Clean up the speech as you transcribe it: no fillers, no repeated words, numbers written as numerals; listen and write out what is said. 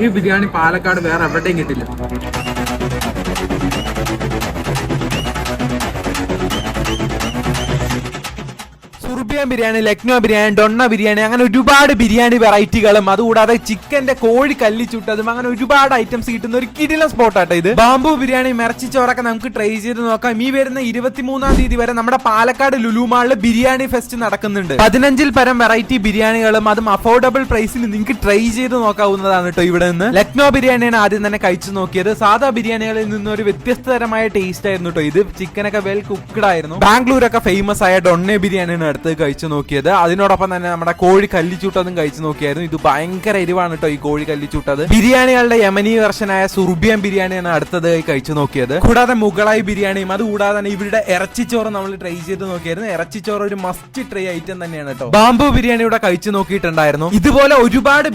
ഈ ബിരിയാണി പാലക്കാട് വേറെ എവിടെയും കിട്ടില്ല. സുർബിയൻ ബിരിയാണി, ലക്നോ ബിരിയാണി, ഡൊണ്ണ ബിരിയാണി, അങ്ങനെ ഒരുപാട് ബിരിയാണി വെറൈറ്റികളും അതുകൂടാതെ ചിക്കന്റെ കോഴി കല്ലിച്ചുട്ടതും അങ്ങനെ ഒരുപാട് ഐറ്റംസ് കിട്ടുന്ന ഒരു കിടിലൻ സ്പോട്ടാട്ടോ ഇത്. ബാംബു ബിരിയാണി, ഇറച്ചിച്ചോറൊക്കെ നമുക്ക് ട്രൈ ചെയ്ത് നോക്കാം. ഈ വരുന്ന 23-ാം തീയതി വരെ നമ്മുടെ പാലക്കാട് ലുലു മാളിൽ ബിരിയാണി ഫെസ്റ്റ് നടക്കുന്നുണ്ട്. 15-ൽ പരം വെറൈറ്റി ബിരിയാണികളും അതും അഫോർഡബിൾ പ്രൈസിൽ നിങ്ങൾക്ക് ട്രൈ ചെയ്ത് നോക്കാവുന്നതാണ് കേട്ടോ. ഇവിടെ നിന്ന് ലക്നോ ബിരിയാണിയാണ് ആദ്യം തന്നെ കഴിച്ചു നോക്കിയത്. സാധാ ബിരിയാണികളിൽ നിന്ന് ഒരു വ്യത്യസ്തതരമായ ടേസ്റ്റ് ആയിരുന്നു കേട്ടോ ഇത്. ചിക്കനൊക്കെ വെൽ കുക്ക്ഡ് ആയിരുന്നു. ബാംഗ്ലൂരൊക്കെ ഫേമസ് ആയ ഡൊണ്ണ ബിരിയാണിയാണ് അടുത്ത് കഴിച്ചു നോക്കിയത്. അതിനോടൊപ്പം തന്നെ നമ്മുടെ കോഴി കല്ലിച്ചൂട്ടതും കഴിച്ചു നോക്കിയായിരുന്നു. ഇത് ഭയങ്കര എരിവാണ് കേട്ടോ ഈ കോഴി കല്ലിച്ചൂട്ടത്. ബിരിയാണികളുടെ യമനി വെർഷനായ സുർബിയൻ ബിരിയാണിയാണ് അടുത്തത് കഴിച്ചു നോക്കിയത്. കൂടാതെ മുഗളായി ബിരിയാണിയും അതുകൂടാതെ തന്നെ ഇവരുടെ ഇറച്ചിച്ചോറ് നമ്മൾ ട്രൈ ചെയ്ത് നോക്കിയായിരുന്നു. ഇറച്ചിച്ചോറ് ഒരു മസ്റ്റ് ട്രൈ ഐറ്റം തന്നെയാണ് കേട്ടോ. ബാംബു ബിരിയാണി ഇവിടെ കഴിച്ചു നോക്കിയിട്ടുണ്ടായിരുന്നു. ഇതുപോലെ ഒരുപാട്